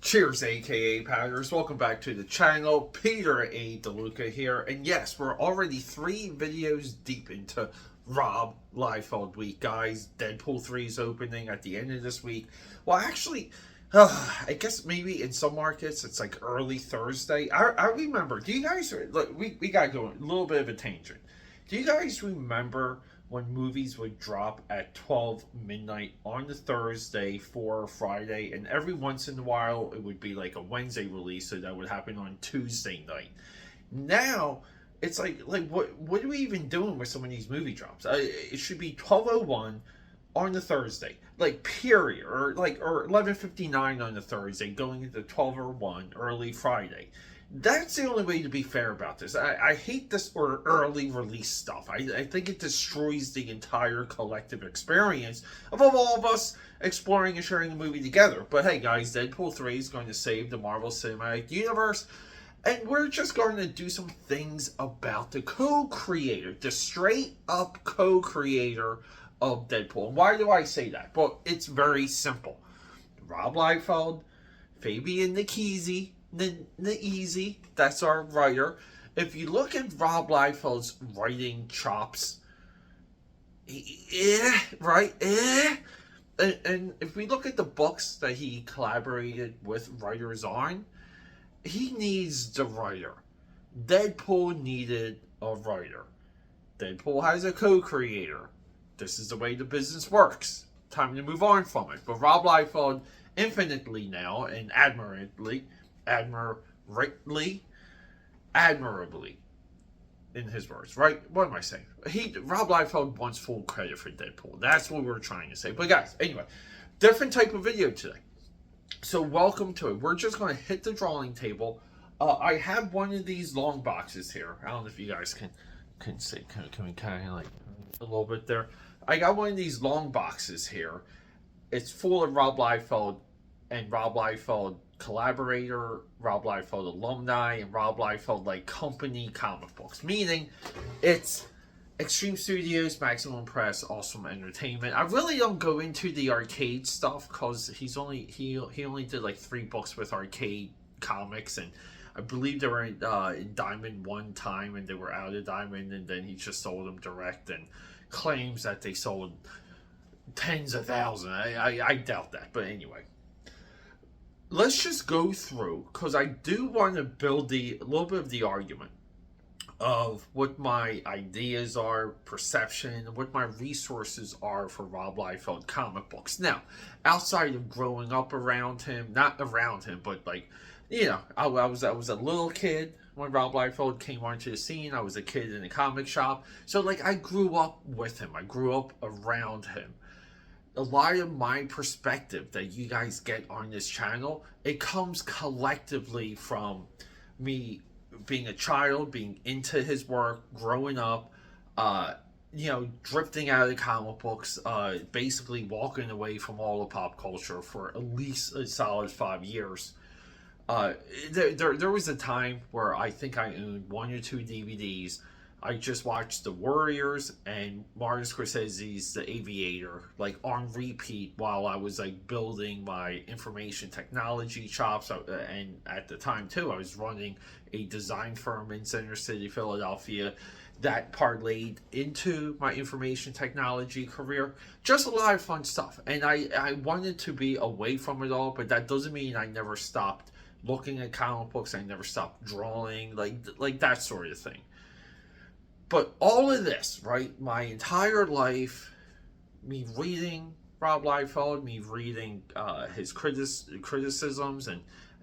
Cheers, aka Padders. Welcome back to the channel. Peter A. DeLuca here. And yes, we're already 3 videos deep into Rob Liefeld week, guys. Deadpool 3 is opening at the end of this week. Well, actually, I guess maybe in some markets it's like early Thursday. I remember, do you guys, look, we gotta go a little bit of a tangent. Do you guys remember when movies would drop at 12 midnight on the Thursday for Friday, and every once in a while it would be like a Wednesday release, so that would happen on Tuesday night? Now it's like what are we even doing with some of these movie drops? It should be 12:01 on the Thursday, like, period, or 11:59 on the Thursday, going into 12:01 early Friday. That's the only way to be fair about this. I hate this or early release stuff. I think it destroys the entire collective experience of all of us exploring and sharing the movie together. But hey, guys, Deadpool 3 is going to save the Marvel Cinematic Universe, and we're just going to do some things about the co-creator, the straight-up co-creator of Deadpool. And why do I say that? Well, it's very simple. Rob Liefeld, Fabian Nicieza, Easy, that's our writer. If you look at Rob Liefeld's writing chops, right? And if we look at the books that he collaborated with writers on, he needs the writer. Deadpool needed a writer. Deadpool has a co-creator. This is the way the business works. Time to move on from it. But Rob Liefeld, infinitely now and admirably, in his words, right? What am I saying? Rob Liefeld wants full credit for Deadpool. That's what we're trying to say. But guys, anyway, different type of video today. So welcome to it. We're just going to hit the drawing table. I have one of these long boxes here. I don't know if you guys can see. Can we kind of like a little bit there? I got one of these long boxes here. It's full of Rob Liefeld and Rob Liefeld collaborator, Rob Liefeld alumni, and Rob Liefeld like company comic books. Meaning, it's Extreme Studios, Maximum Press, Awesome Entertainment. I really don't go into the arcade stuff because he only did like 3 books with arcade comics, and I believe they were in Diamond one time, and they were out of Diamond, and then he just sold them direct, and claims that they sold tens of thousands. I doubt that, but anyway. Let's just go through, because I do want to build a little bit of the argument of what my ideas are, perception, what my resources are for Rob Liefeld comic books. Now, outside of growing up around him, not around him, but like, you know, I was a little kid when Rob Liefeld came onto the scene. I was a kid in a comic shop. So like, I grew up with him. I grew up around him. A lot of my perspective that you guys get on this channel, it comes collectively from me being a child, being into his work, growing up, you know, drifting out of comic books, basically walking away from all the pop culture for at least a solid 5 years. There was a time where I think I owned 1 or 2 DVDs. I just watched The Warriors and Martin Scorsese's The Aviator, like, on repeat while I was like building my information technology chops. And at the time too, I was running a design firm in Center City, Philadelphia, that parlayed into my information technology career. Just a lot of fun stuff. And I wanted to be away from it all, but that doesn't mean I never stopped looking at comic books. I never stopped drawing, like that sort of thing. But all of this, right, my entire life, me reading Rob Liefeld, me reading his criticisms,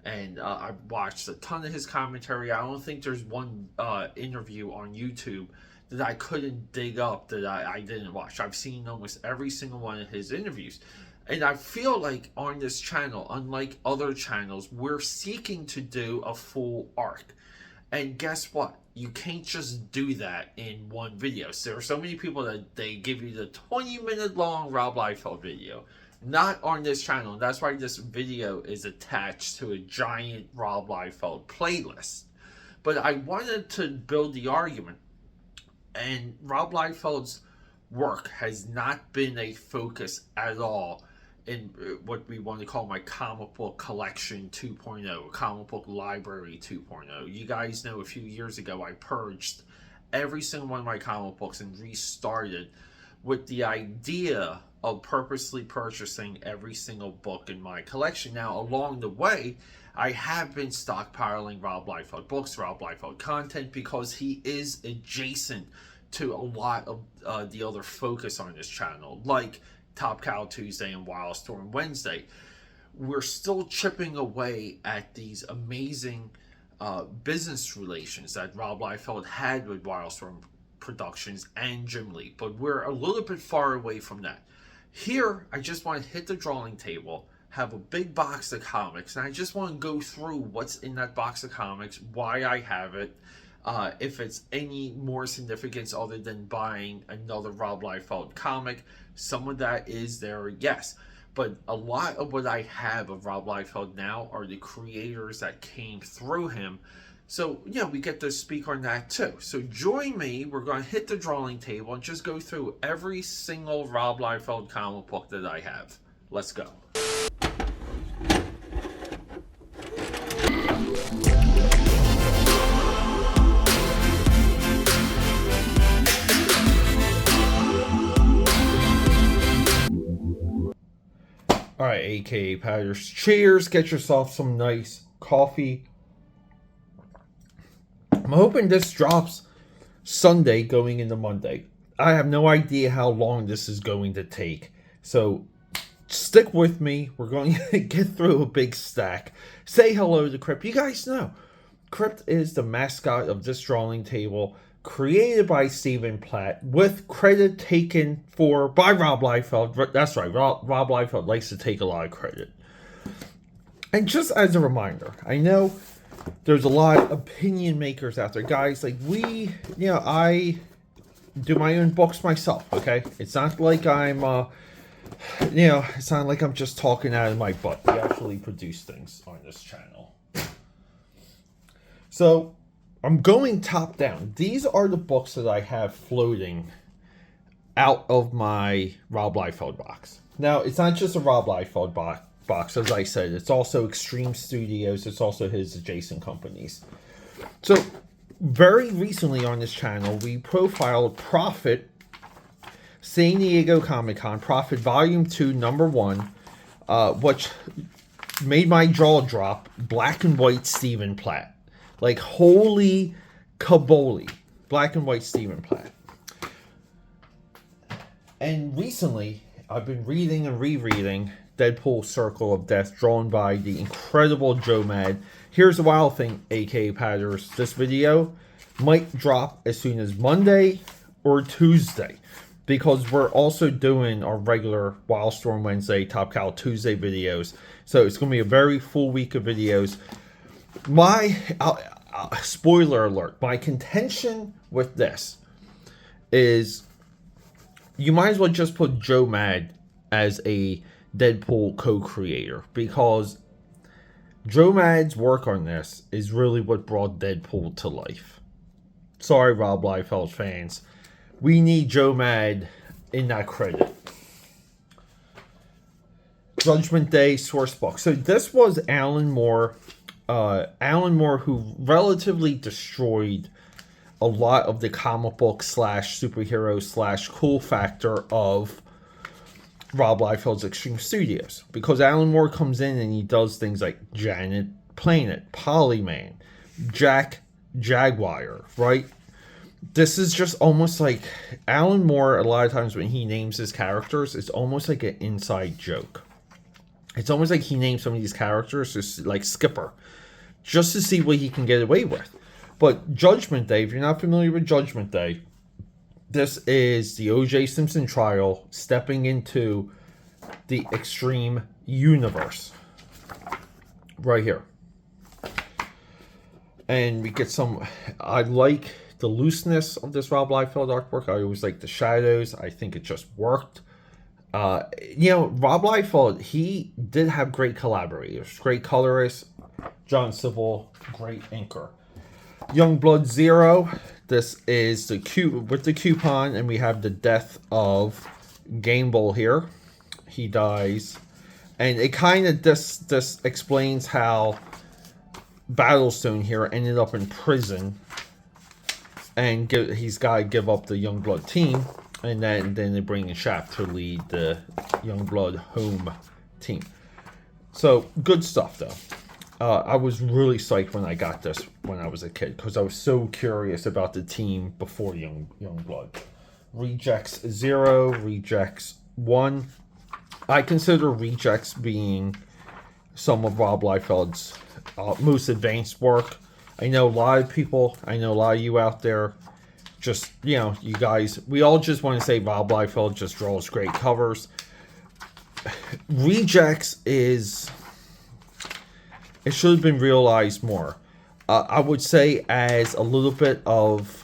and I watched a ton of his commentary. I don't think there's one interview on YouTube that I couldn't dig up that I didn't watch. I've seen almost every single one of his interviews. And I feel like on this channel, unlike other channels, we're seeking to do a full arc. And guess what? You can't just do that in one video. So there are so many people that they give you the 20-minute long Rob Liefeld video. Not on this channel. And that's why this video is attached to a giant Rob Liefeld playlist. But I wanted to build the argument. And Rob Liefeld's work has not been a focus at all in what we want to call my comic book collection 2.0, comic book library 2.0. You guys know a few years ago I purged every single one of my comic books and restarted with the idea of purposely purchasing every single book in my collection. Now, along the way, I have been stockpiling Rob Liefeld books, Rob Liefeld content, because he is adjacent to a lot of the other focus on this channel, like Top Cow Tuesday and Wildstorm Wednesday. We're still chipping away at these amazing business relations that Rob Liefeld had with Wildstorm Productions and Jim Lee, but we're a little bit far away from that. Here, I just want to hit the drawing table, have a big box of comics, and I just want to go through what's in that box of comics, why I have it, if it's any more significance other than buying another Rob Liefeld comic. Some of that is there, yes. But a lot of what I have of Rob Liefeld now are the creators that came through him. So, yeah, we get to speak on that too. So join me. We're going to hit the drawing table and just go through every single Rob Liefeld comic book that I have. Let's go. All right, AKAPADers, cheers. Get yourself some nice coffee. I'm hoping this drops Sunday going into Monday. I have no idea how long this is going to take. So stick with me. We're going to get through a big stack. Say hello to Crypt. You guys know Crypt is the mascot of this drawing table, created by Stephen Platt, with credit taken by Rob Liefeld. That's right, Rob Liefeld likes to take a lot of credit. And just as a reminder, I know there's a lot of opinion makers out there, guys. Like I do my own books myself, okay? It's not like I'm, it's not like I'm just talking out of my butt. We actually produce things on this channel. So, I'm going top down. These are the books that I have floating out of my Rob Liefeld box. Now, it's not just a Rob Liefeld box, as I said. It's also Extreme Studios. It's also his adjacent companies. So, very recently on this channel, we profiled Prophet, San Diego Comic-Con, Prophet Volume 2, Number 1, which made my jaw drop, black and white Stephen Platt. Like, holy kaboli. Black and white Stephen Platt. And recently, I've been reading and rereading Deadpool Circle of Death, drawn by the incredible Joe Mad. Here's the wild thing, AKAPADers. This video might drop as soon as Monday or Tuesday, because we're also doing our regular Wildstorm Wednesday, Top Cow Tuesday videos. So it's going to be a very full week of videos. Spoiler alert, my contention with this is you might as well just put Joe Mad as a Deadpool co-creator, because Joe Mad's work on this is really what brought Deadpool to life. Sorry, Rob Liefeld fans. We need Joe Mad in that credit. Judgment Day source book. So this was Alan Moore, who relatively destroyed a lot of the comic book / superhero / cool factor of Rob Liefeld's Extreme Studios, because Alan Moore comes in and he does things like Janet Planet, Polyman, Jack Jaguar, right? This is just almost like Alan Moore, a lot of times when he names his characters, it's almost like an inside joke. It's almost like he names some of these characters just like Skipper, just to see what he can get away with. But Judgment Day, if you're not familiar with Judgment Day, this is the O.J. Simpson trial stepping into the Extreme universe. Right here. And we get some... I like the looseness of this Rob Liefeld artwork. I always like the shadows. I think it just worked. Rob Liefeld, he did have great collaborators. Great colorist. John Civil, great inker. Youngblood Zero. This is the with the coupon, and we have the death of Gamble here. He dies And it kind of this explains how Battlestone here ended up in prison, and he's got to give up the Youngblood team, and then they bring in Shaft to lead the Youngblood home team. So good stuff though. I was really psyched when I got this when I was a kid, because I was so curious about the team before Youngblood. Rejects 0, Rejects 1. I consider Rejects being some of Rob Liefeld's most advanced work. I know a lot of people, I know a lot of you out there, just, you know, you guys, we all just want to say Rob Liefeld just draws great covers. Rejects is... it should have been realized more. I would say as a little bit of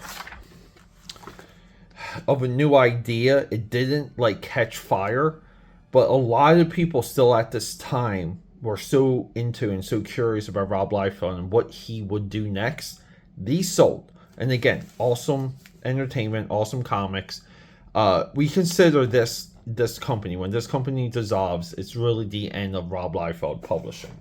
a new idea, it didn't like catch fire, but a lot of people still at this time were so into and so curious about Rob Liefeld and what he would do next. These sold, and again, awesome entertainment, awesome comics. We consider this company, when this company dissolves, it's really the end of Rob Liefeld publishing.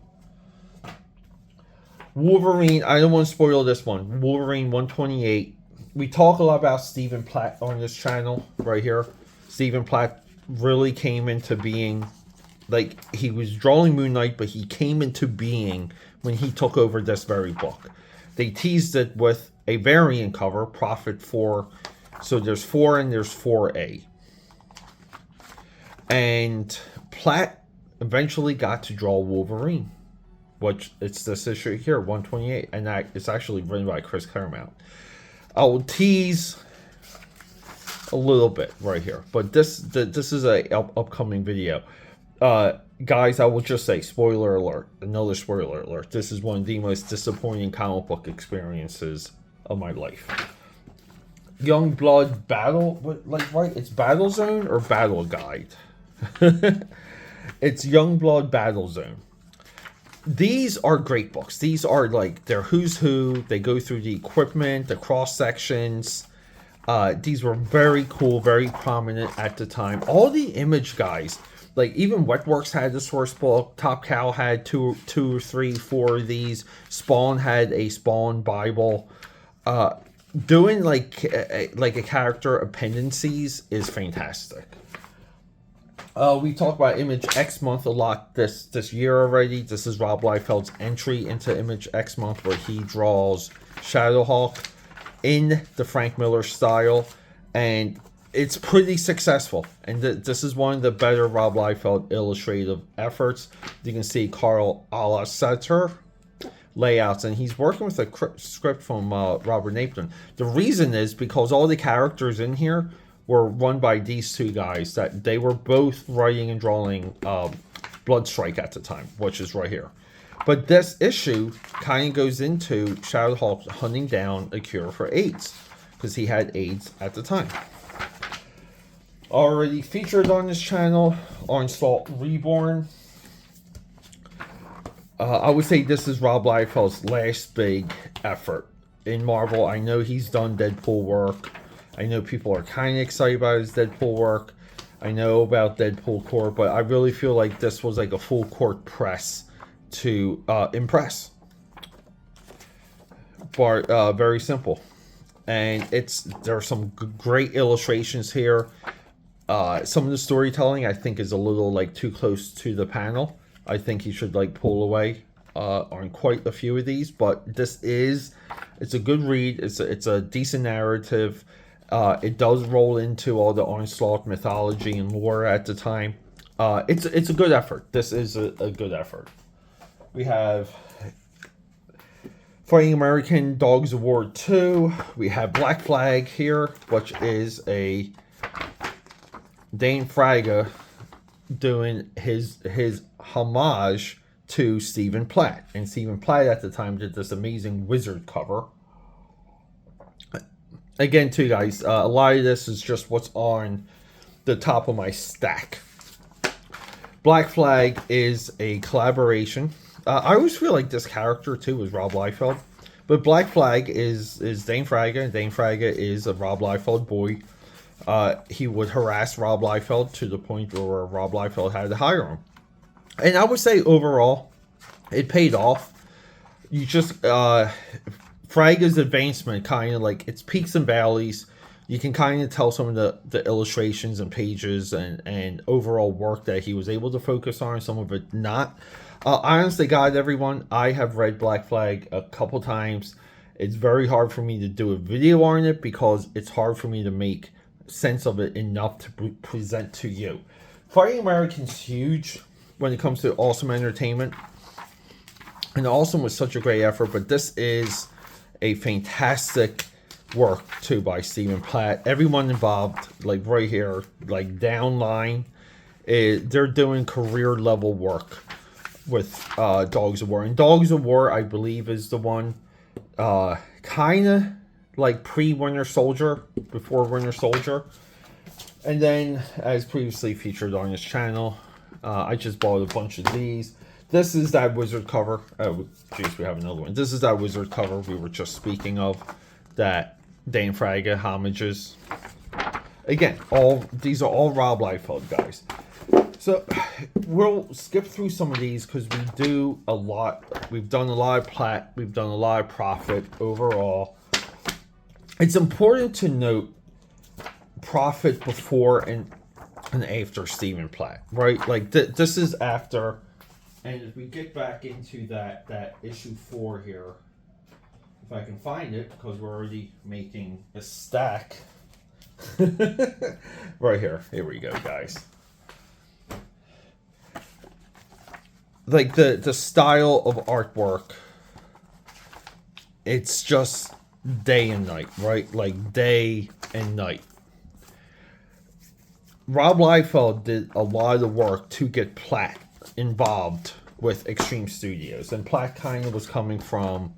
Wolverine, I don't want to spoil this one. Wolverine 128. We talk a lot about Stephen Platt on this channel right here. Stephen Platt really came into being, like, he was drawing Moon Knight, but he came into being when he took over this very book. They teased it with a variant cover, Prophet 4. So there's 4 and there's 4A. And Platt eventually got to draw Wolverine, which it's this issue here, 128, and that it's actually written by Chris Claremont. I will tease a little bit right here, but this is a upcoming video. Guys, I will just say, spoiler alert, another spoiler alert. This is one of the most disappointing comic book experiences of my life. Youngblood Battle, right? It's Battle Zone or Battle Guide? It's Youngblood Battle Zone. These are great books. These are like, they're who's who. They go through the equipment, the cross sections. These were very cool, very prominent at the time. All the Image guys, like even Wetworks had this first book. Top Cow had two or three, 4 of these. Spawn had a Spawn Bible. Doing like a character appendices is fantastic. We talked about Image X Month a lot this year already. This is Rob Liefeld's entry into Image X Month, where he draws Shadowhawk in the Frank Miller style, and it's pretty successful. And this is one of the better Rob Liefeld illustrative efforts. You can see Carl Alasetter layouts, and he's working with a script from Robert Napier. The reason is because all the characters in here were run by these two guys, that they were both writing and drawing Bloodstrike at the time, which is right here. But this issue kind of goes into Shadowhawk hunting down a cure for AIDS, because he had AIDS at the time. Already featured on this channel, Onslaught Reborn. I would say this is Rob Liefeld's last big effort in Marvel. I know he's done Deadpool work. I know people are kind of excited about his Deadpool work. I know about Deadpool Corps, but I really feel like this was like a full court press to impress. But very simple. And there are some great illustrations here. Some of the storytelling I think is a little like too close to the panel. I think he should like pull away on quite a few of these, but it's a good read. It's a decent narrative. It does roll into all the Onslaught mythology and lore at the time. It's a good effort. This is a good effort. We have Fighting American Dogs of War 2. We have Black Flag here, which is a Dane Fraga doing his homage to Stephen Platt. And Stephen Platt at the time did this amazing Wizard cover. Again, too, guys, a lot of this is just what's on the top of my stack. Black Flag is a collaboration. I always feel like this character, too, is Rob Liefeld. But Black Flag is Dane Fraga, and Dane Fraga is a Rob Liefeld boy. He would harass Rob Liefeld to the point where Rob Liefeld had to hire him. And I would say overall, it paid off. You just Fraga's advancement, kind of like its peaks and valleys. You can kind of tell some of the illustrations and pages and overall work that he was able to focus on, some of it not. Honestly, God, everyone, I have read Black Flag a couple times. It's very hard for me to do a video on it because it's hard for me to make sense of it enough to present to you. Fighting American's huge when it comes to awesome entertainment. And awesome was such a great effort, but this is a fantastic work too by Stephen Platt. Everyone involved, like right here, like downline, they're doing career level work with Dogs of War. And Dogs of War, I believe, is the one kind of like pre-Winter Soldier, before Winter Soldier. And then, as previously featured on this channel, I just bought a bunch of these. This is that Wizard cover. Oh, geez, we have another one. This is that Wizard cover we were just speaking of, that Dan Fraga homages. Again, these are all Rob Liefeld guys. So we'll skip through some of these because we do a lot. We've done a lot of Platt. We've done a lot of Profit overall. It's important to note Profit before and after Stephen Platt, right? Like this is after. And if we get back into that issue 4 here, if I can find it, because we're already making a stack. Right here. Here we go, guys. Like the style of artwork, it's just day and night, right? Like day and night. Rob Liefeld did a lot of the work to get Platt involved with Extreme Studios, and Platt kind of was coming from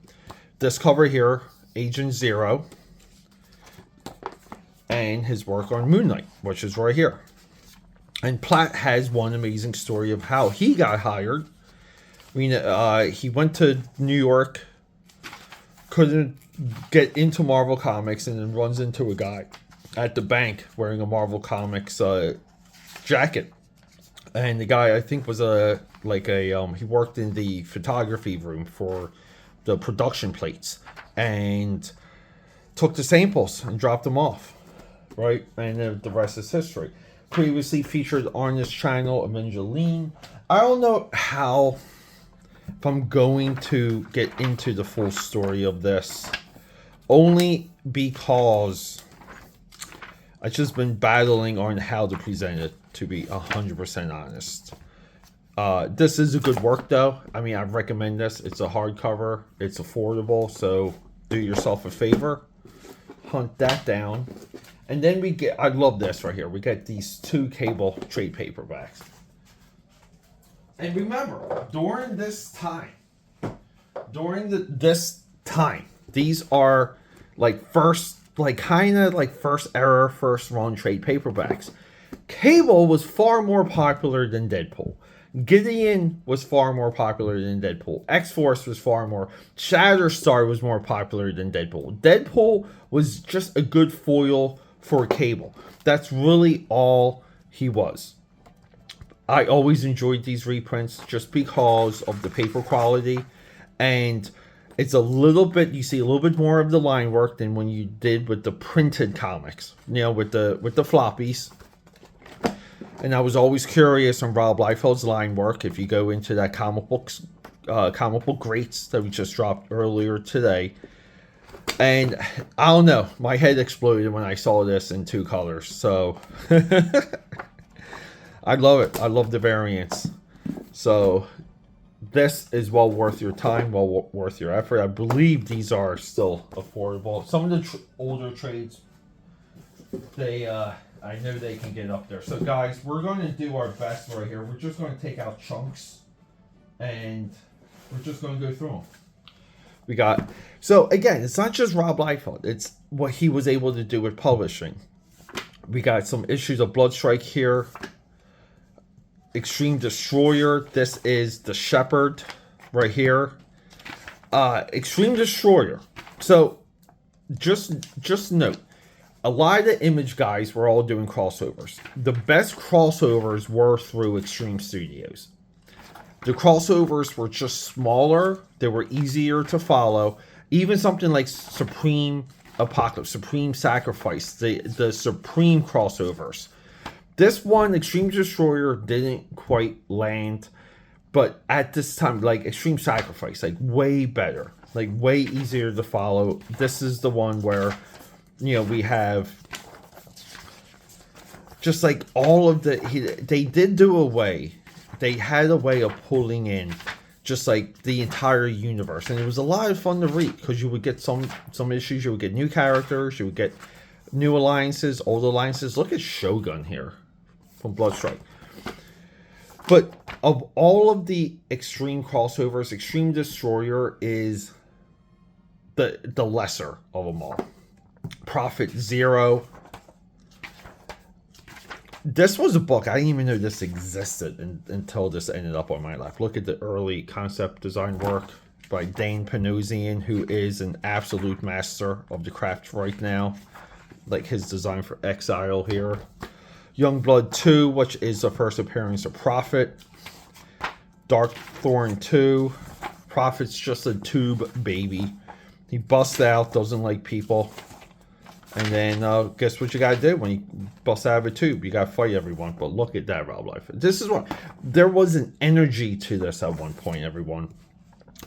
this cover here, Agent Zero, and his work on Moon Knight, which is right here. And Platt has one amazing story of how he got hired. I mean, he went to New York, couldn't get into Marvel Comics, and then runs into a guy at the bank wearing a Marvel Comics jacket. And the guy, I think, was he worked in the photography room for the production plates, and took the samples and dropped them off, right? And the rest is history. Previously featured on this channel, Evangeline. I don't know if I'm going to get into the full story of this, only because I've just been battling on how to present it, to be 100% honest. This is a good work, though. I mean, I recommend this. It's a hardcover. It's affordable, so do yourself a favor. Hunt that down. And then we get, I love this right here. We get these 2 Cable trade paperbacks. And remember, during this time, these are like kind of like first era, first run trade paperbacks. Cable was far more popular than Deadpool. Gideon was far more popular than Deadpool. X-Force was far more. Shatterstar was more popular than Deadpool. Deadpool was just a good foil for Cable. That's really all he was. I always enjoyed these reprints just because of the paper quality, and it's a little bit, you see a little bit more of the line work than when you did with the printed comics, you know, with the floppies. And I was always curious on Rob Liefeld's line work. If you go into that comic book greats that we just dropped earlier today, and I don't know, my head exploded when I saw this in 2 colors. So I love it. I love the variants. So this is well worth your time, well worth your effort. I believe these are still affordable. Some of the older trades, I know they can get up there. So guys, we're going to do our best right here. We're just going to take out chunks, and we're just going to go through them. So again, it's not just Rob Liefeld. It's what he was able to do with publishing. We got some issues of Bloodstrike here. Extreme Destroyer. This is the Shepherd right here. Extreme Destroyer. So just note, a lot of the Image guys were all doing crossovers. The best crossovers were through Extreme Studios. The crossovers were just smaller. They were easier to follow. Even something like Supreme Apocalypse, Supreme Sacrifice, the Supreme crossovers. This one, Extreme Destroyer, didn't quite land. But at this time, like Extreme Sacrifice, like way better. Like way easier to follow. This is the one where, you know, we have just like all of they did do away. They had a way of pulling in just like the entire universe, and it was a lot of fun to read because you would get some issues, you would get new characters, you would get new alliances, old alliances. Look at Shogun here from Bloodstrike. But of all of the extreme crossovers, Extreme Destroyer is the lesser of them all. Prophet Zero. This was a book, I didn't even know this existed until this ended up on my lap. Look at the early concept design work by Dane Panosian, who is an absolute master of the craft right now. Like his design for Exile here. Youngblood 2, which is the first appearance of Prophet. Darkthorn 2. Prophet's just a tube baby. He busts out, doesn't like people. And then, guess what you gotta do when you bust out of a tube? You gotta fight everyone. But look at that, Rob Life. This is what... There was an energy to this at one point, everyone.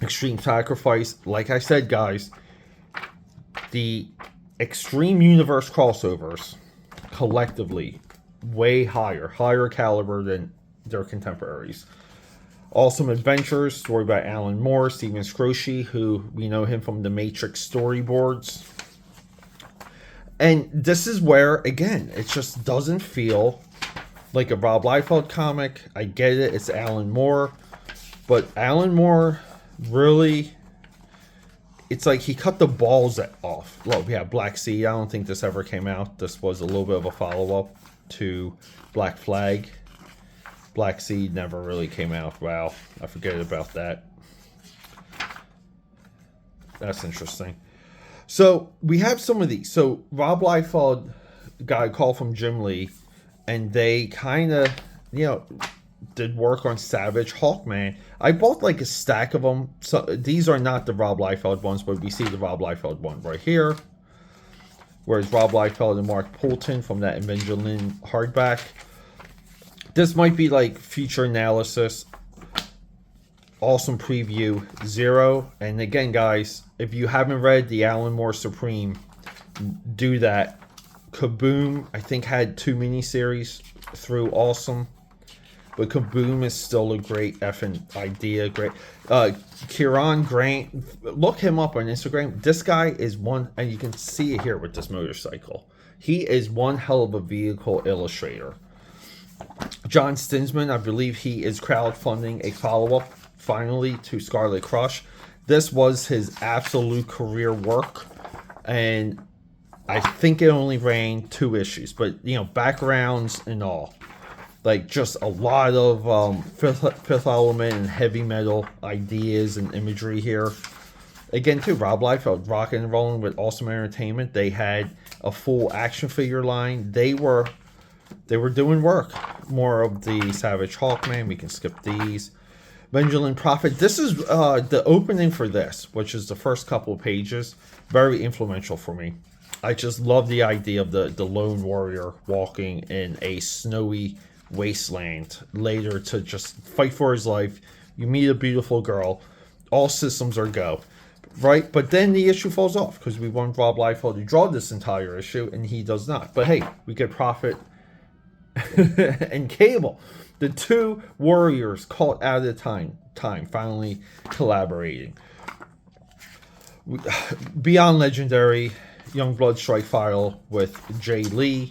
Extreme Sacrifice. Like I said, guys, the Extreme Universe crossovers, collectively, way higher caliber than their contemporaries. Awesome Adventures, story by Alan Moore, Stephen Scrocci, who we know him from the Matrix storyboards. And this is where, again, it just doesn't feel like a Rob Liefeld comic. I get it, it's Alan Moore. But Alan Moore really... It's like he cut the balls off. Look, we have Black Sea. I don't think this ever came out. This was a little bit of a follow-up to Black Flag. Black Sea never really came out. Wow, I forget about that. That's interesting. So we have some of these. So Rob Liefeld got a call from Jim Lee, and they kind of, you know, did work on Savage Hawkman. I bought like a stack of them. So these are not the Rob Liefeld ones, but we see the Rob Liefeld one right here. Whereas Rob Liefeld and Mark Poulton from that Evangeline hardback. This might be like feature analysis. Awesome preview 0. And again, guys, if you haven't read the Alan Moore Supreme, do that. Kaboom, I think, had 2 miniseries through Awesome. But Kaboom is still a great effing idea. Great. Kieran Grant, look him up on Instagram. This guy is one, and you can see it here with this motorcycle. He is one hell of a vehicle illustrator. John Stinsman, I believe he is crowdfunding a follow-up, finally, to Scarlet Crush. This was his absolute career work, and I think it only ran 2 issues, but, you know, backgrounds and all. Like, just a lot of Fifth Element and heavy metal ideas and imagery here. Again, too, Rob Liefeld, rocking and rolling with Awesome Entertainment. They had a full action figure line. They were doing work. More of the Savage Hawkman. We can skip these. Benjamin Prophet. This is the opening for this, which is the first couple of pages. Very influential for me. I just love the idea of the lone warrior walking in a snowy wasteland later to just fight for his life. You meet a beautiful girl. All systems are go. Right? But then the issue falls off because we want Rob Liefeld to draw this entire issue, and he does not. But hey, we get Prophet and Cable. The 2 warriors caught out of time finally collaborating. Beyond Legendary, Youngblood Strike File with Jay Lee,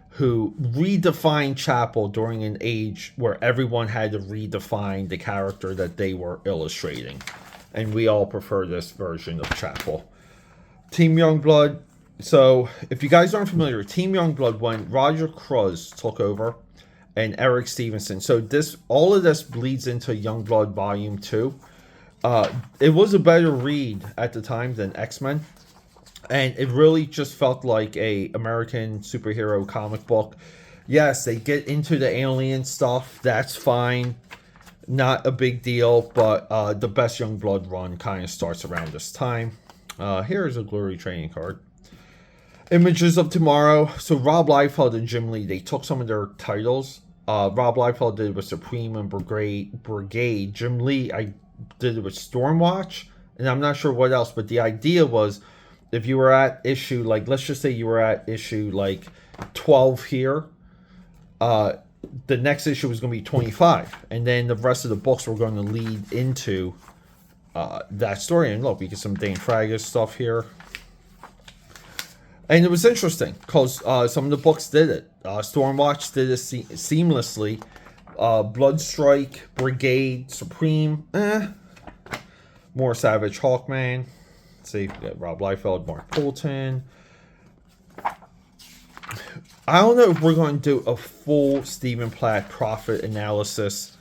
who redefined Chapel during an age where everyone had to redefine the character that they were illustrating. And we all prefer this version of Chapel. Team Youngblood. So, if you guys aren't familiar, Team Youngblood, when Roger Cruz took over and Eric Stevenson. So, all of this bleeds into Youngblood Volume 2. It was a better read at the time than X-Men. And it really just felt like a American superhero comic book. Yes, they get into the alien stuff. That's fine. Not a big deal, but the best Youngblood run kind of starts around this time. Here's a Glory trading card. Images of Tomorrow. So Rob Liefeld and Jim Lee, they took some of their titles. Rob Liefeld did it with Supreme and Brigade. Jim Lee, I did it with Stormwatch, and I'm not sure what else, but the idea was if you were at issue, like, let's just say you were at issue, like, 12 here, the next issue was going to be 25, and then the rest of the books were going to lead into that story. And look, we get some Dane Fraga stuff here. And it was interesting because some of the books did it. Stormwatch did it seamlessly. Bloodstrike, Brigade, Supreme, more Savage Hawkman. Let's see, we got Rob Liefeld, Mark Fulton. I don't know if we're going to do a full Stephen Platt Prophet analysis,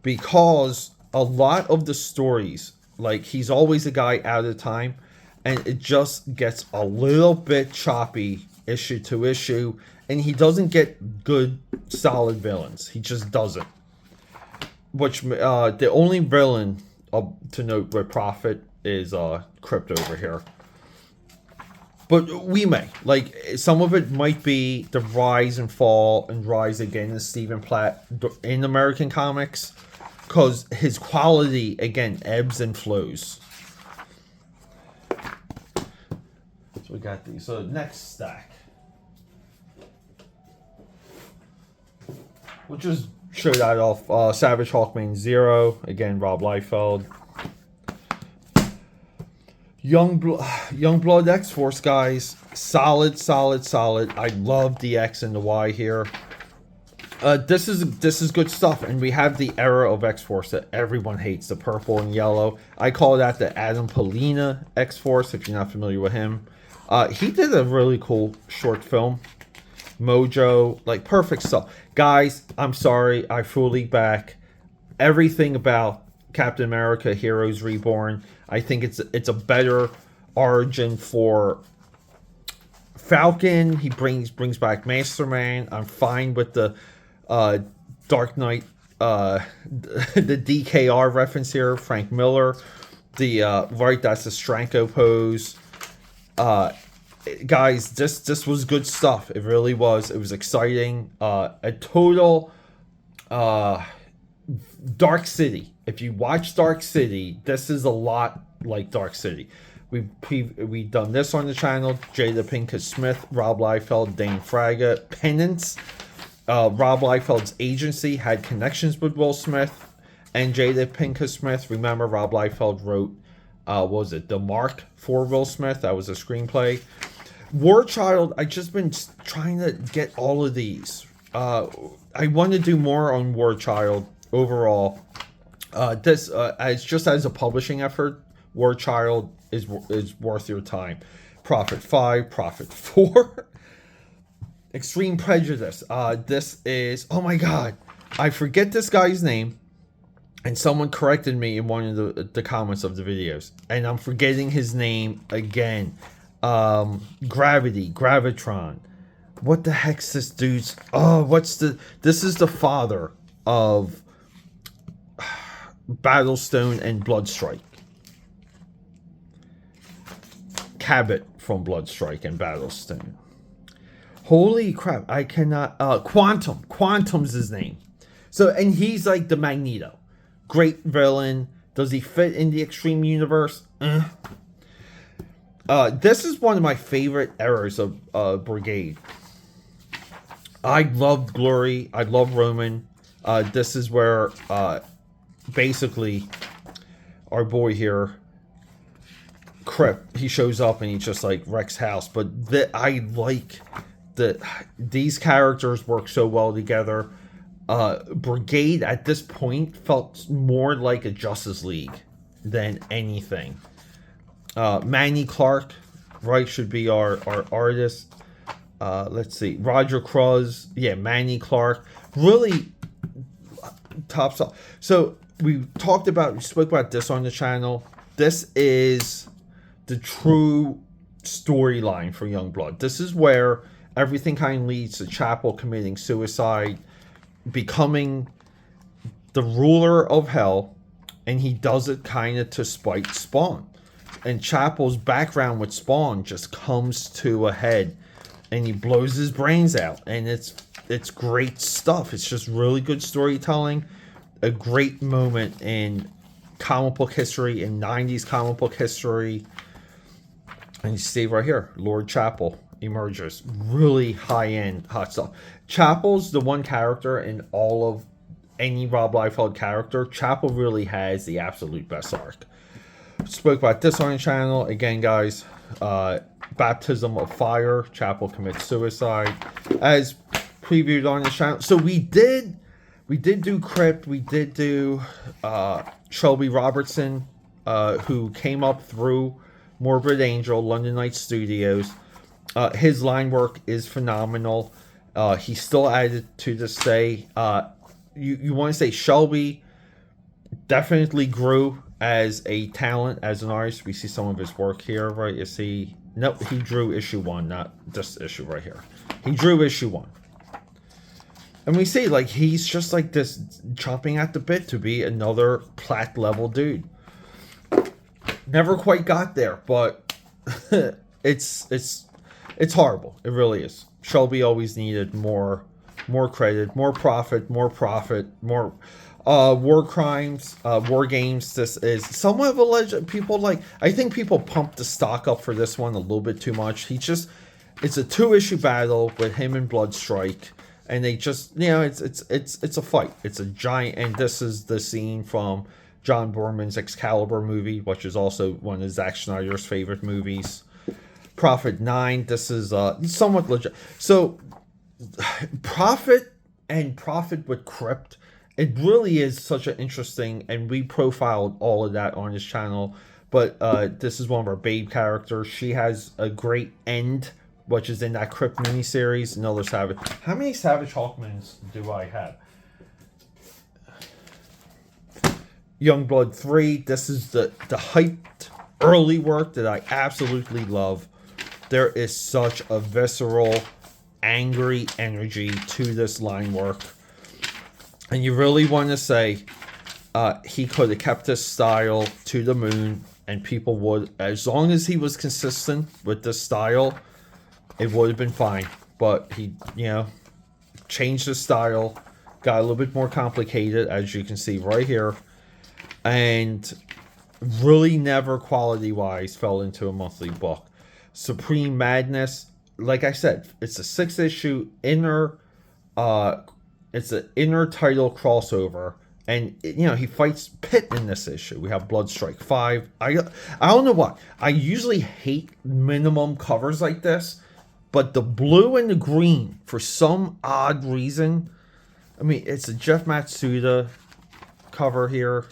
because a lot of the stories, like, he's always a guy out of time, and it just gets a little bit choppy issue to issue, and he doesn't get good, solid villains. He just doesn't. Which, the only villain to note with Prophet is Crypt over here. But we may. Like, some of it might be the rise and fall and rise again in Stephen Platt in American comics, because his quality, again, ebbs and flows. So we got these. So next stack, we'll just show that off. Savage Hawkman 0. Again, Rob Liefeld. Youngblood X-Force, guys. Solid, solid, solid. I love the X and the Y here. This is good stuff, and we have the era of X-Force that everyone hates, the purple and yellow. I call that the Adam Polina X-Force, if you're not familiar with him. He did a really cool short film. Mojo, like, perfect stuff. Guys, I'm sorry, I fully back everything about Captain America Heroes Reborn. I think it's a better origin for Falcon. He brings back Masterman. I'm fine with the Dark Knight, the DKR reference here. Frank Miller, right, that's the Stranko pose. Guys, this was good stuff. It really was. It was exciting. A total Dark City. If you watch Dark City, this is a lot like Dark City. We've done this on the channel. Jada Pinkett Smith, Rob Liefeld, Dane Fraga, Penance. Rob Liefeld's agency had connections with Will Smith and Jada Pinkett Smith. Remember, Rob Liefeld wrote, was it The Mark for Will Smith? That was a screenplay. War Child, I've just been trying to get all of these. I want to do more on War Child overall. This as just as a publishing effort, War Child is worth your time. Prophet 5, Prophet 4, Extreme Prejudice. This is, oh my god, I forget this guy's name, and someone corrected me in one of the comments of the videos, and I'm forgetting his name again. Gravitron. What the heck's this dude's? Oh, this is the father of Battlestone and Bloodstrike. Cabot from Bloodstrike and Battlestone. Holy crap, I cannot... Quantum. Quantum's his name. So, and he's like the Magneto. Great villain. Does he fit in the Extreme Universe? This is one of my favorite eras of Brigade. I loved Glory. I love Roman. This is where basically our boy here, Crip, he shows up and he just like wrecks house. But I like that these characters work so well together. Brigade at this point felt more like a Justice League than anything. Manny Clark, right, should be our artist. Let's see, Roger Cruz, yeah, Manny Clark, really top stuff. So we spoke about this on the channel. This is the true storyline for Youngblood. This is where everything kind of leads to Chapel committing suicide, becoming the ruler of hell, and he does it kind of to spite Spawn. And Chapel's background with Spawn just comes to a head, and he blows his brains out, and it's great stuff. It's just really good storytelling, a great moment in comic book history, in 90s comic book history. And you see right here, Lord Chapel emerges. Really high-end hot stuff. Chapel's the one character in all of any Rob Liefeld character. Chapel really has the absolute best arc. Spoke about this on the channel. Again, guys, Baptism of Fire. Chapel commits suicide, as previewed on the channel. So we did do Crypt. We did do Shelby Robertson, who came up through Morbid Angel, London Night Studios. His line work is phenomenal. He's still added to this day. You want to say Shelby definitely grew as a talent, as an artist. We see some of his work here, right? You see, nope, he drew issue 1, not this issue right here. He drew issue 1. And we see, like, he's just like this, chomping at the bit to be another Platt level dude. Never quite got there, but it's horrible. It really is. Shelby always needed more credit, more profit, more war crimes, war games. This is somewhat of a legend. People I think people pumped the stock up for this one a little bit too much. It's a 2-issue battle with him and Bloodstrike, and they just, it's a fight. It's a giant, and this is the scene from John Borman's Excalibur movie, which is also one of Zack Snyder's favorite movies. Prophet 9. This is somewhat legit. So Prophet with Crypt, it really is such an interesting, and we profiled all of that on this channel, but this is one of our Babe characters. She has a great end, which is in that Crypt miniseries. Another Savage. How many Savage Hawkmans do I have? Youngblood 3. This is the hyped early work that I absolutely love. There is such a visceral, angry energy to this line work. And you really want to say he could have kept his style to the moon, and people would, as long as he was consistent with this style, it would have been fine. But he, changed his style, got a little bit more complicated, as you can see right here, and really never quality-wise fell into a monthly book. Supreme Madness, like I said, it's a 6-issue inner, it's an inner title crossover, and he fights Pitt in this issue. We have Bloodstrike 5. I don't know why. I usually hate minimum covers like this, but the blue and the green, for some odd reason, I mean, it's a Jeff Matsuda cover here.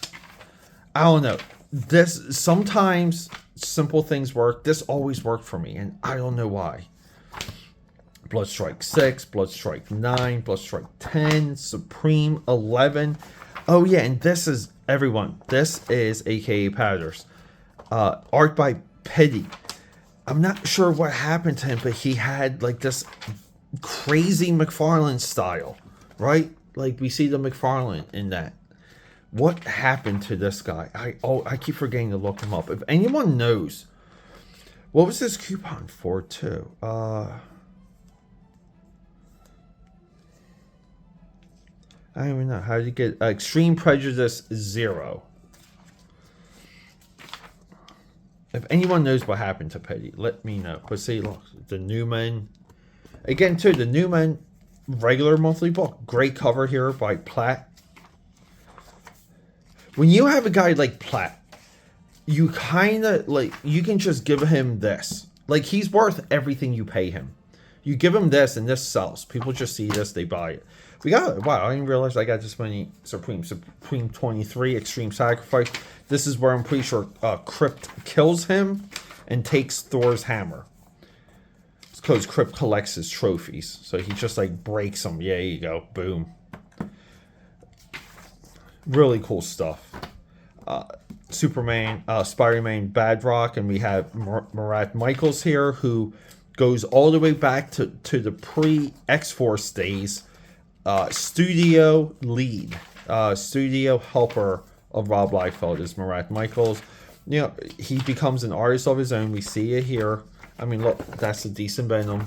I don't know. This, sometimes simple things work. This always worked for me, and I don't know why. Bloodstrike 6, Bloodstrike 9, Bloodstrike 10, Supreme 11. Oh yeah, and this is, everyone, this is AKAPADers. Art by Petty. I'm not sure what happened to him, but he had like this crazy McFarlane style, right? Like we see the McFarlane in that. What happened to this guy? I keep forgetting to look him up. If anyone knows, what was this coupon for too? I don't even know. How did you get Extreme Prejudice 0? If anyone knows what happened to Petty, let me know. But see, look, the Newman. Again, too, the Newman regular monthly book. Great cover here by Platt. When you have a guy like Platt, you kind of, like, you can just give him this. Like, he's worth everything you pay him. You give him this, and this sells. People just see this, they buy it. We got, wow, I didn't realize I got this many Supreme 23, Extreme Sacrifice. This is where I'm pretty sure Crypt kills him and takes Thor's hammer. It's because Crypt collects his trophies. So he just like breaks them. Yeah, there you go. Boom. Really cool stuff. Superman, Spider-Man, Badrock, and we have Murat Michaels here, who goes all the way back to the pre-X-Force days. studio lead, studio helper of Rob Liefeld is Murat Michaels. You know, he becomes an artist of his own. We see it here. I mean, look, that's a decent Venom.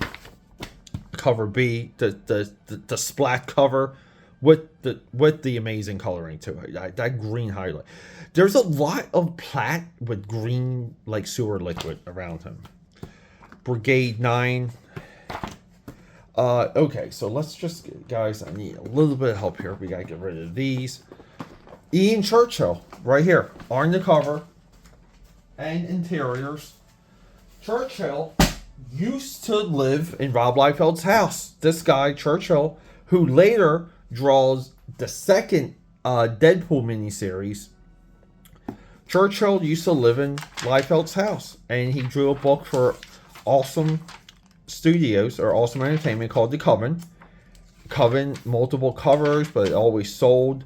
Cover B, the splat cover with the amazing coloring to it. That green highlight. There's a lot of Platt with green like sewer liquid around him. Brigade 9. Okay, so let's just, guys, I need a little bit of help here. We gotta get rid of these. Ian Churchill, right here, on the cover. And interiors. Churchill used to live in Rob Liefeld's house. This guy, Churchill, who later draws the second Deadpool miniseries. Churchill used to live in Liefeld's house, and he drew a book for Awesome Studios, or Awesome Entertainment, called The Coven. Coven, multiple covers, but it always sold.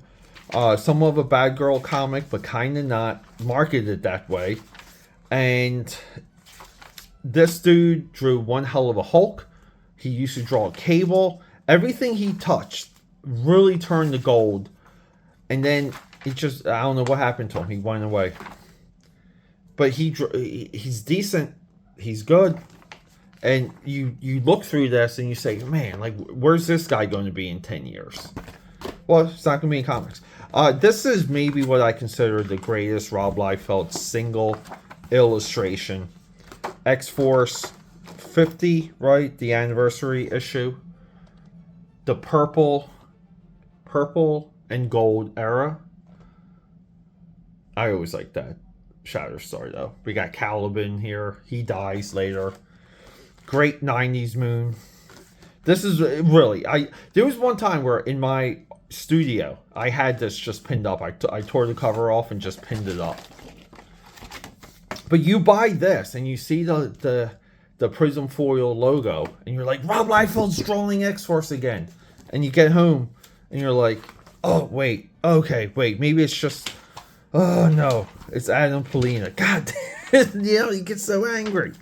Some of a bad girl comic, but kind of not marketed that way. And this dude drew one hell of a Hulk. He used to draw Cable. Everything he touched really turned to gold. And then he just, I don't know what happened to him. He went away. But he's decent. He's good. And you look through this and you say, man, like, where's this guy going to be in 10 years? Well, it's not going to be in comics. This is maybe what I consider the greatest Rob Liefeld single illustration. X-Force 50, right? The anniversary issue. The purple and gold era. I always like that Shatterstar, though. We got Caliban here. He dies later. Great 90s moon. This is really, there was one time where in my studio I had this just pinned up. I tore the cover off and just pinned it up. But you buy this and you see the Prism Foil logo and you're like, Rob Liefeld's drawing X-Force again. And you get home and you're like, oh wait, okay, wait, maybe it's just, oh no, it's Adam Polina. God damn, you know, you get so angry.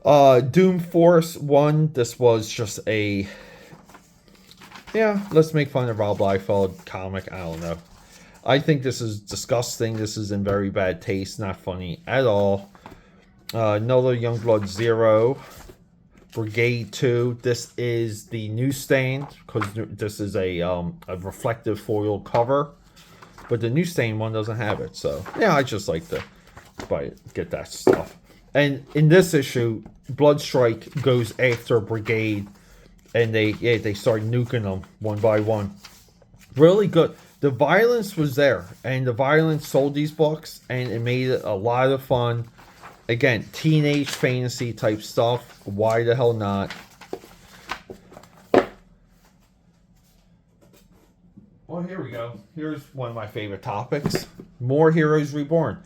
Doom Force 1, this was just a, yeah, let's make fun of Rob Liefeld comic. I don't know. I think this is disgusting. This is in very bad taste. Not funny at all. Another Youngblood 0. Brigade 2. This is the newsstand, because this is a reflective foil cover. But the newsstand one doesn't have it. So, yeah, I just like to get that stuff. And in this issue, Bloodstrike goes after Brigade, and they start nuking them one by one. Really good. The violence was there, and the violence sold these books, and it made it a lot of fun. Again, teenage fantasy type stuff. Why the hell not? Well, here we go. Here's one of my favorite topics. More Heroes Reborn.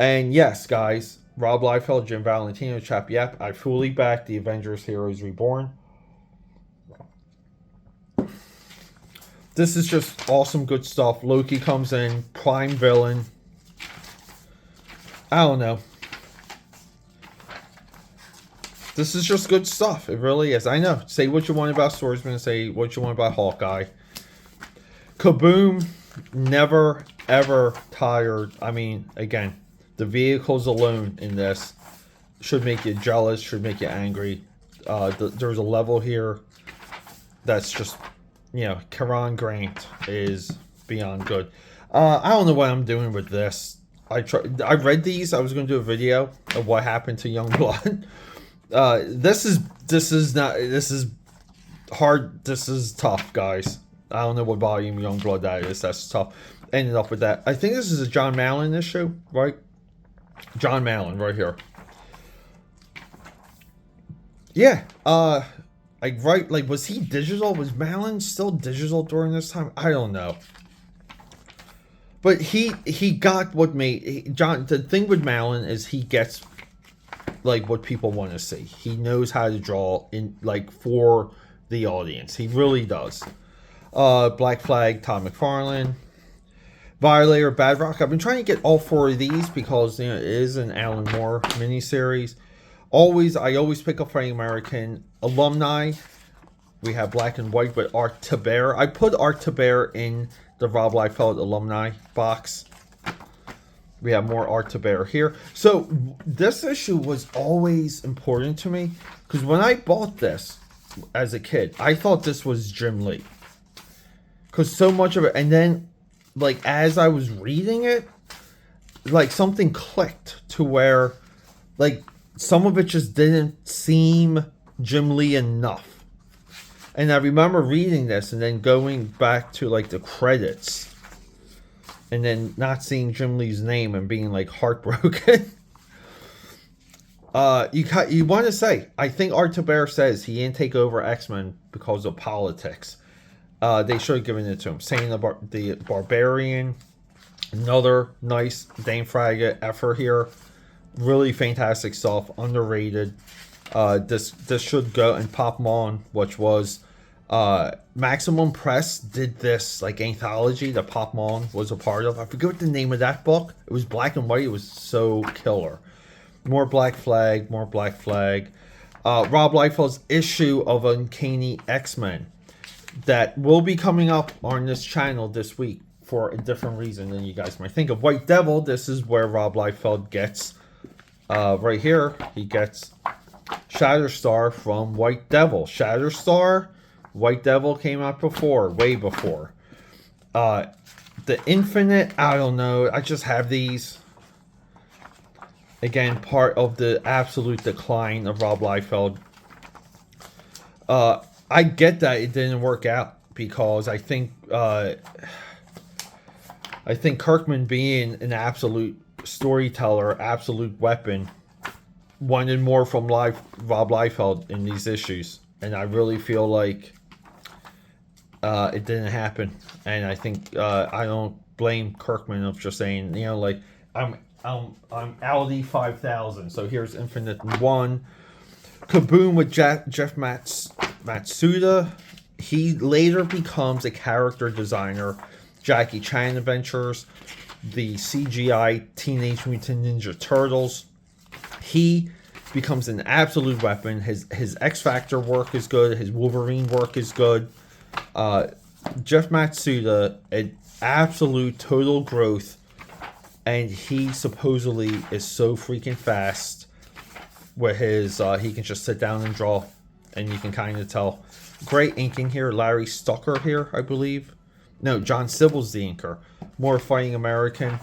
And yes, guys, Rob Liefeld, Jim Valentino, Chap Yap, I fully back the Avengers Heroes Reborn. This is just awesome, good stuff. Loki comes in, prime villain. I don't know. This is just good stuff. It really is. I know. Say what you want about Swordsman. Say what you want about Hawkeye. Kaboom. Never, ever tired. I mean, again, the vehicles alone in this should make you jealous, should make you angry. There's a level here that's just, you know, Karan Grant is beyond good. I don't know what I'm doing with this. I read these. I was going to do a video of what happened to Youngblood. This is hard. This is tough, guys. I don't know what volume Youngblood that is. That's tough. Ended up with that. I think this is a John Mallon issue, right? John Mallon, right here. Yeah. Like, was he digital? Was Mallon still digital during this time? I don't know. But he got what made John. The thing with Mallon is he gets like what people want to see. He knows how to draw in like for the audience. He really does. Black Flag, Todd McFarlane. Violator, Bad Rock. I've been trying to get all 4 of these because, you know, it is an Alan Moore miniseries. I always pick up Frank American. Alumni. We have Black and White with Art Taber. I put Art Taber in the Rob Liefeld alumni box. We have more Art Taber here. So this issue was always important to me because when I bought this as a kid, I thought this was Jim Lee. Because so much of it, and then like as I was reading it, like something clicked to where like some of it just didn't seem Jim Lee enough. And I remember reading this and then going back to like the credits and then not seeing Jim Lee's name and being like heartbroken. You want to say, I think Art Taber says he didn't take over X-Men because of politics. They should have given it to him. Saying the Barbarian, another nice Dane Fraga effort here. Really fantastic stuff, underrated. This should go, and Pop Mon, which was Maximum Press did this like anthology that Pop Mon was a part of. I forget what the name of that book. It was black and white. It was so killer. More Black Flag, more Black Flag. Rob Liefeld's issue of Uncanny X-Men that will be coming up on this channel this week for a different reason than you guys might think of. White Devil, this is where Rob Liefeld gets, right here, he gets Shatterstar from White Devil. Shatterstar, White Devil came out before, way before. The Infinite, I don't know, I just have these. Again, part of the absolute decline of Rob Liefeld. I get that it didn't work out because I think Kirkman being an absolute storyteller, absolute weapon, wanted more from Rob Liefeld in these issues, and I really feel like it didn't happen. And I think I don't blame Kirkman of just saying, you know, like I'm Audi 5000, so here's Infinite 1. Kaboom with Jeff Matsuda. He later becomes a character designer. Jackie Chan Adventures, the CGI Teenage Mutant Ninja Turtles. He becomes an absolute weapon. His X Factor work is good. His Wolverine work is good. Jeff Matsuda, an absolute total growth. And he supposedly is so freaking fast with his, he can just sit down and draw. And you can kind of tell. Great inking here. Larry Stucker here, I believe. No, John Sybil's the inker. More Fighting American.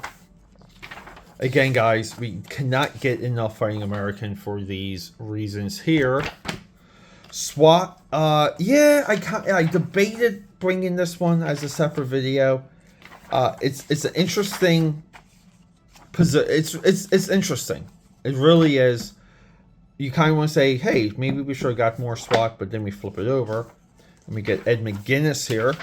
Again, guys, we cannot get enough Fighting American for these reasons here. SWAT. Yeah, I debated bringing this one as a separate video. It's an interesting... It's interesting. It really is. You kind of want to say, hey, maybe we should have got more SWAT, but then we flip it over. And we get Ed McGuinness here.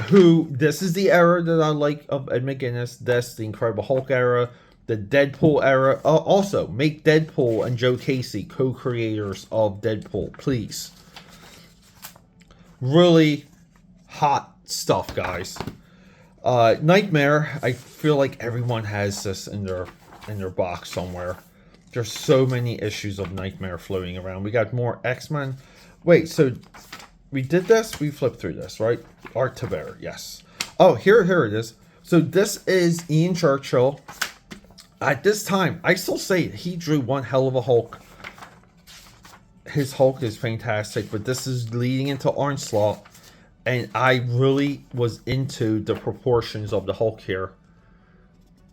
Who, this is the era that I like of Ed McGuinness. This, the Incredible Hulk era. The Deadpool era. Also, make Deadpool and Joe Casey co-creators of Deadpool, please. Really hot stuff, guys. Nightmare, I feel like everyone has this in their box somewhere. There's so many issues of Nightmare floating around. We got more X-Men. Wait, so we did this? We flipped through this, right? Art Taber, yes. Oh, here it is. So this is Ian Churchill. At this time, I still say he drew one hell of a Hulk. His Hulk is fantastic, but this is leading into Onslaught. And I really was into the proportions of the Hulk here.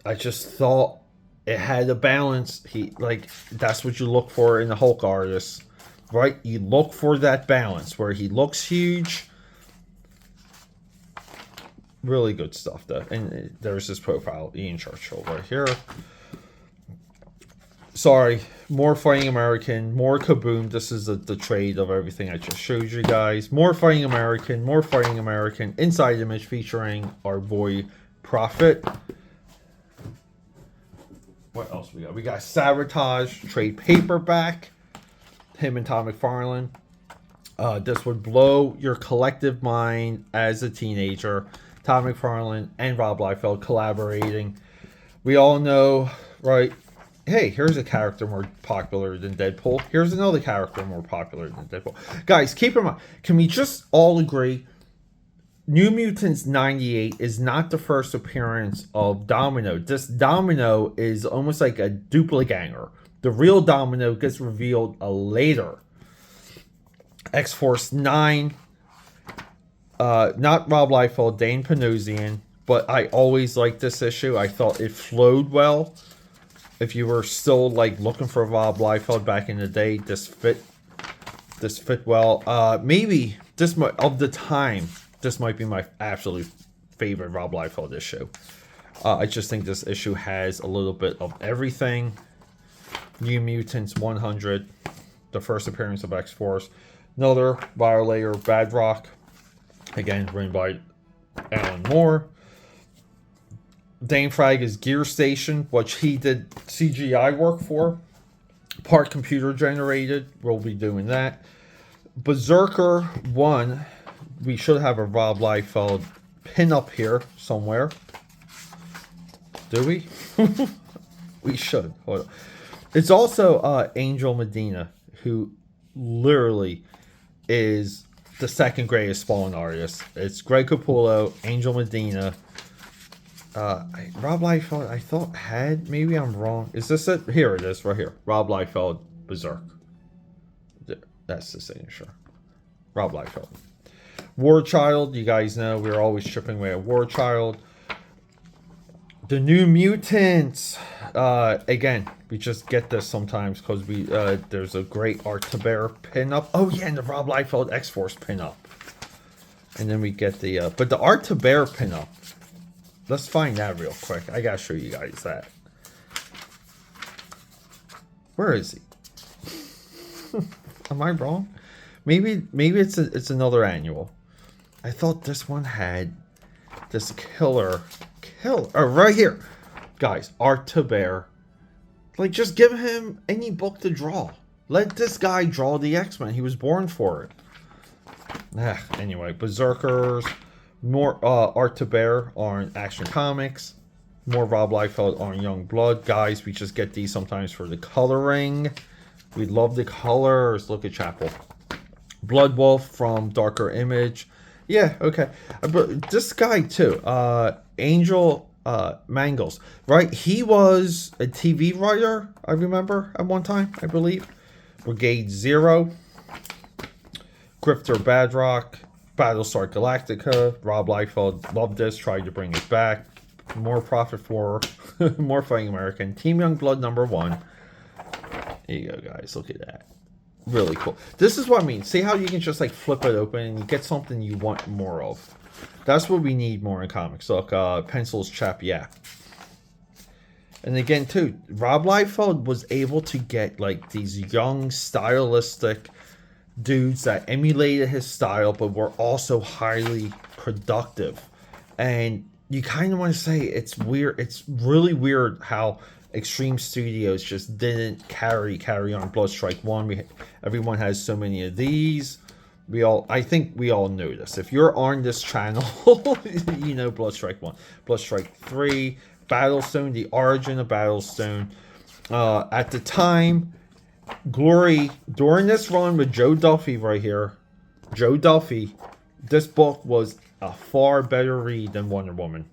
I just thought it had a balance. That's what you look for in a Hulk artist, right? You look for that balance where he looks huge. Really good stuff, though. And there's his profile, Ian Churchill, right here. Sorry, more Fighting American, more Kaboom. This is the trade of everything I just showed you guys. More Fighting American, more Fighting American. Inside Image featuring our boy Prophet. What else we got? We got Sabotage, trade paperback. Him and Todd McFarlane. This would blow your collective mind as a teenager. Todd McFarlane and Rob Liefeld collaborating. We all know, right? hey, here's a character more popular than Deadpool. Here's another character more popular than Deadpool. Guys, keep in mind, can we just all agree New Mutants 98 is not the first appearance of Domino. This Domino is almost like a duppelganger. The real Domino gets revealed later. X-Force 9. Not Rob Liefeld, Dane Panosian. But I always liked this issue. I thought it flowed well. If you were still like looking for Rob Liefeld back in the day, this fit well. Maybe this of the time. This might be my absolute favorite Rob Liefeld issue. I just think this issue has a little bit of everything. New Mutants 100. The first appearance of X-Force. Another Violator, Bad Rock. Again, written by Alan Moore. Dane Frag is Gear Station, which he did CGI work for. Part computer generated. We'll be doing that. Berserker 1. We should have a Rob Liefeld pin up here somewhere. Do we? We should. Hold on. It's also Angel Medina, who literally is the second greatest Spawn artist. It's Greg Capullo, Angel Medina. Rob Liefeld, I thought had, maybe I'm wrong. Is this it? Here it is, right here. Rob Liefeld, Berserk. That's the signature. Rob Liefeld. War Child, you guys know we're always chipping away at War Child. The New Mutants. Again, we just get this sometimes because we there's a great Art to Bear pinup. Oh yeah, and the Rob Liefeld X-Force pinup. And then we get the but the Art to Bear pinup. Let's find that real quick. I gotta show you guys that. Where is he? Am I wrong? Maybe it's another annual. I thought this one had this killer right here. Guys, Art to Bear. Like, just give him any book to draw. Let this guy draw the X-Men. He was born for it. Anyway, Berserkers. More Art to Bear on Action Comics. More Rob Liefeld on Young Blood. Guys, we just get these sometimes for the coloring. We love the colors. Look at Chapel. Blood Wolf from Darker Image. Yeah, okay. But this guy too, Angel Mangles, right? He was a TV writer, I remember, at one time, I believe. Brigade Zero. Grifter Badrock. Battlestar Galactica. Rob Liefeld loved this, tried to bring it back. More Profit for more Fighting American. Team Youngblood #1. There you go, guys. Look at that. Really cool. This is what I mean. See how you can just like flip it open and you get something you want more of. That's what we need more in comics. Look, Pencils Chap, yeah. And again, too, Rob Liefeld was able to get like these young, stylistic dudes that emulated his style, but were also highly productive. And you kind of want to say it's weird. It's really weird how Extreme Studios just didn't carry on Bloodstrike 1. Everyone has so many of these. I think we all know this. If you're on this channel, you know Bloodstrike 1. Bloodstrike 3, Battlestone, the origin of Battlestone. At the time, Glory, during this run with Joe Duffy right here, Joe Duffy, this book was a far better read than Wonder Woman.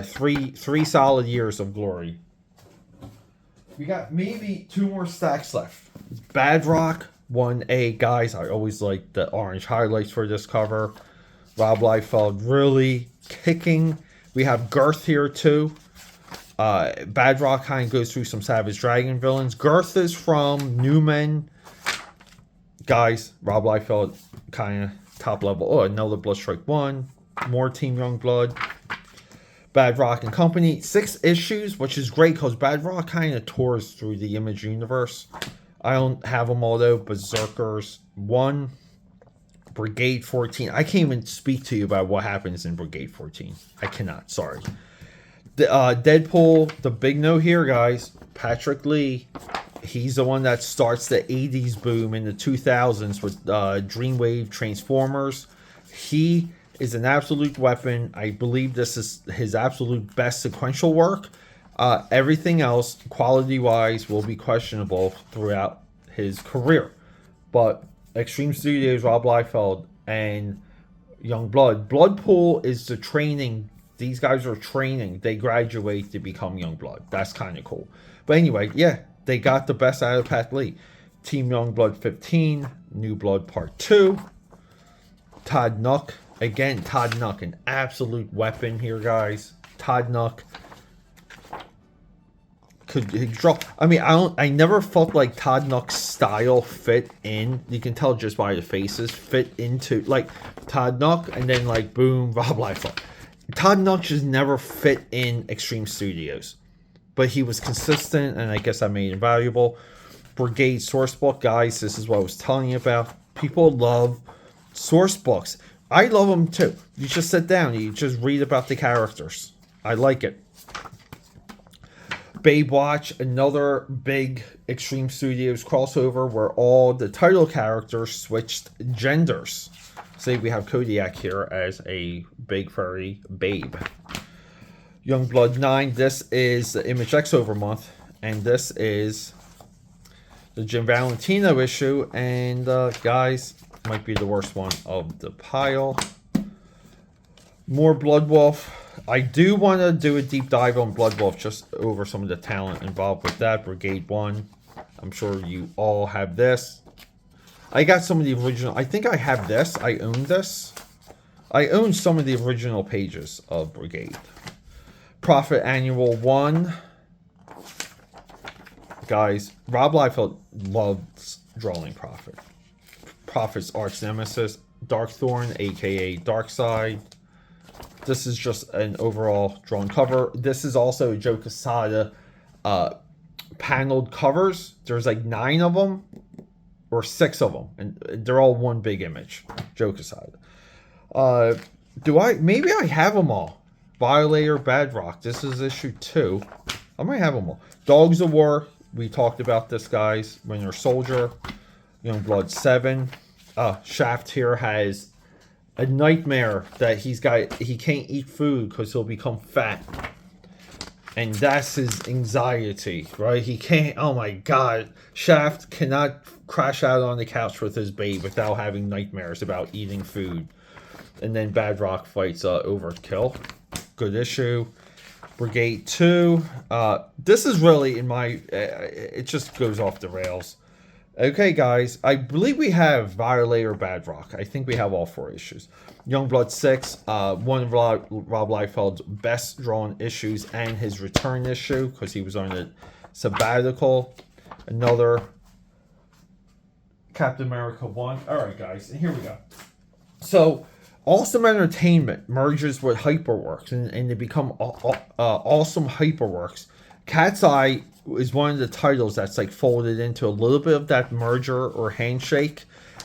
Three solid years of Glory. We got maybe 2 more stacks left. Bad Rock 1A, guys. I always like the orange highlights for this cover. Rob Liefeld really kicking. We have Girth here too. Bad Rock kind of goes through some Savage Dragon villains. Girth is from New Men. Guys, Rob Liefeld kind of top level. Oh, another Bloodstrike 1. More Team Youngblood. Bad Rock and Company. 6 issues, which is great because Bad Rock kind of tours through the Image universe. I don't have them all though. Berserkers 1. Brigade 14. I can't even speak to you about what happens in Brigade 14. I cannot. Sorry. Deadpool, the big note here, guys. Patrick Lee. He's the one that starts the 80s boom in the 2000s with Dreamwave Transformers. He is an absolute weapon. I believe this is his absolute best sequential work. Everything else, quality-wise, will be questionable throughout his career. But Extreme Studios, Rob Liefeld, and Youngblood. Bloodpool is the training. These guys are training. They graduate to become Youngblood. That's kind of cool. But anyway, yeah, they got the best out of Pat Lee. Team Youngblood 15, New Blood Part 2. Todd Nuck. Again, Todd Nuck, an absolute weapon here, guys. Todd Nuck could draw. I mean, I never felt like Todd Nuck's style fit in. You can tell just by the faces, fit into like Todd Nuck, and then like boom, Rob Liefeld. Todd Nuck just never fit in Extreme Studios, but he was consistent, and I guess I made him valuable. Brigade Sourcebook, guys, this is what I was telling you about. People love source books. I love them too. You just sit down, you just read about the characters. I like it. Babe Watch, another big Extreme Studios crossover where all the title characters switched genders. Say we have Kodiak here as a big furry babe. Youngblood 9, this is the Image X over month, and this is the Jim Valentino issue, and guys, might be the worst one of the pile. More Blood Wolf. I do want to do a deep dive on Blood Wolf, just over some of the talent involved with that. Brigade 1. I'm sure you all have this. I got some of the original. I think I have this. I own this. I own some of the original pages of Brigade. Prophet Annual 1. Guys, Rob Liefeld loves drawing Prophet. Prophet's arch nemesis, Darkthorn, aka Darkseid. This is just an overall drawn cover. This is also Joe Quesada paneled covers. There's like 9 of them, or 6 of them, and they're all one big image. Joe Quesada. Maybe I have them all. Violator, Badrock. This is issue 2. I might have them all. Dogs of War. We talked about this, guys. Winter Soldier. Youngblood 7. Shaft here has a nightmare that he can't eat food because he'll become fat. And that's his anxiety, right? He can't, oh my god. Shaft cannot crash out on the couch with his babe without having nightmares about eating food. And then Badrock fights Overkill. Good issue. Brigade 2. This is really in my, it just goes off the rails. Okay, guys, I believe we have Violator, Badrock. I think we have all 4 issues. Youngblood 6, one of Rob Liefeld's best drawn issues, and his return issue, because he was on a sabbatical. Another Captain America 1. Alright, guys, and here we go. So, Awesome Entertainment merges with Hyperworks, and they become Awesome Hyperworks. Cat's Eye is one of the titles that's like folded into a little bit of that merger or handshake,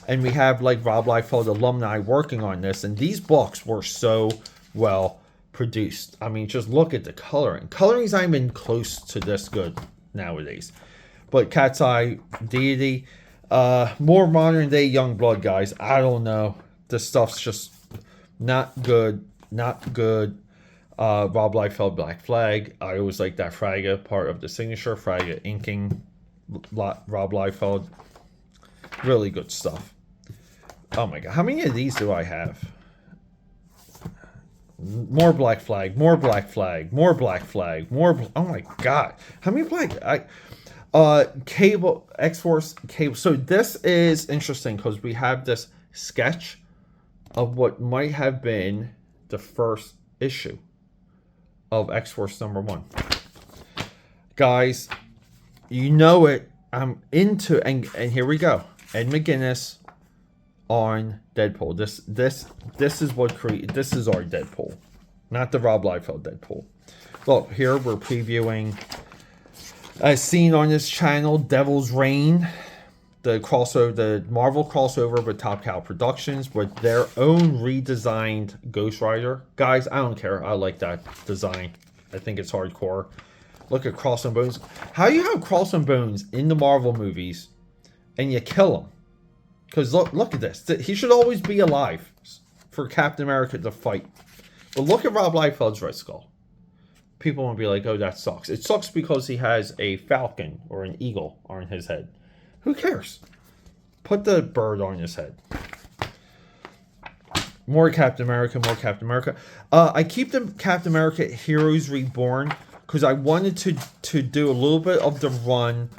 and we have like Rob Liefeld alumni working on this, and these books were so well produced. I mean, just look at the coloring. Coloring's not even close to this good nowadays. But Cat's Eye, Deity, more modern day Youngblood, guys. I don't know. This stuff's just not good. Not good. Rob Liefeld, Black Flag. I always like that Fraga part of the signature. Fraga inking. Rob Liefeld. Really good stuff. Oh my god. How many of these do I have? More Black Flag. More Black Flag. More Black Flag. More. Oh my god. How many Black... Cable. X-Force Cable. So this is interesting because we have this sketch of what might have been the first issue of X-Force #1. Guys, you know it. I'm into, and here we go. Ed McGuinness on Deadpool. This is what this is our Deadpool, not the Rob Liefeld Deadpool. Look, here we're previewing, as seen on this channel, Devil's Reign, the Marvel crossover with Top Cow Productions with their own redesigned Ghost Rider. Guys, I don't care. I like that design. I think it's hardcore. Look at Cross and Bones. How you have Cross and Bones in the Marvel movies and you kill him? Because look at this. He should always be alive for Captain America to fight. But look at Rob Liefeld's Red Skull. people won't be like, oh, that sucks. It sucks because he has a falcon or an eagle on his head. Who cares? Put the bird on his head. More Captain America, more Captain America. I keep the Captain America Heroes Reborn because I wanted to do a little bit of the run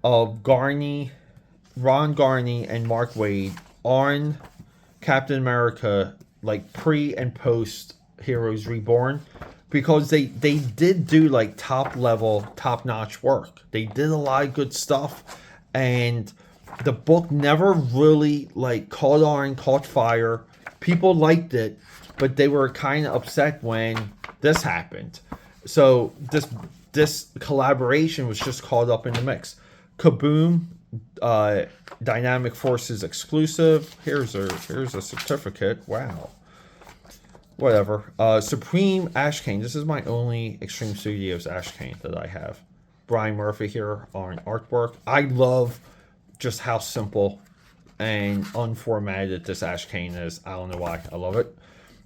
of Ron Garney, and Mark Waid on Captain America, like pre and post Heroes Reborn, because they did do like top level, top notch work. They did a lot of good stuff, and the book never really like caught fire. People liked it, but they were kind of upset when this happened. So this collaboration was just caught up in the mix. Kaboom, Dynamic Forces exclusive. Here's a certificate. Wow. Whatever. Supreme Ash Cane. This is my only Extreme Studios Ash Cane that I have. Brian Murphy here on artwork. I love just how simple and unformatted this Ash Cane is. I don't know why. I love it.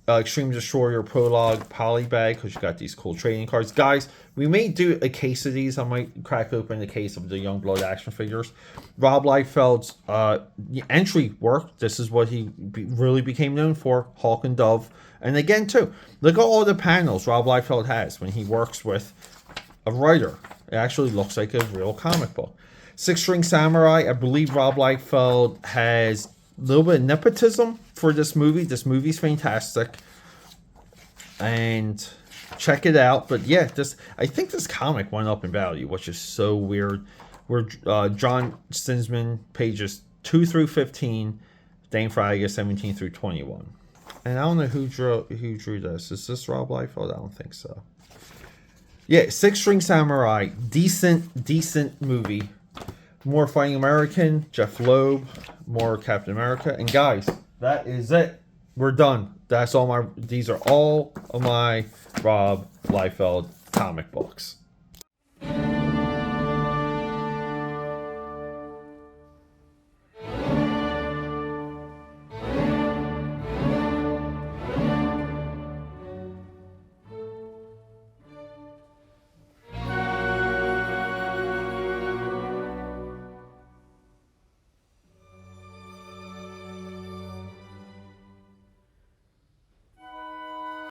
Extreme Destroyer Prologue Polybag, because you got these cool trading cards. Guys, we may do a case of these. I might crack open the case of the Youngblood action figures. Rob Liefeld's entry work. This is what he really became known for. Hawk and Dove. And again, too, look at all the panels Rob Liefeld has when he works with a writer. It actually looks like a real comic book. Six String Samurai. I believe Rob Liefeld has a little bit of nepotism for this movie. This movie's fantastic, and check it out. But yeah, I think this comic went up in value, which is so weird. We're John Stinsman pages 2 through 15, Dane Fraga 17 through 21. And I don't know who drew this. Is this Rob Liefeld? I don't think so. Yeah, Six String Samurai, decent movie. More Fighting American, Jeff Loeb, more Captain America. And guys, that is it. We're done. These are all of my Rob Liefeld comic books.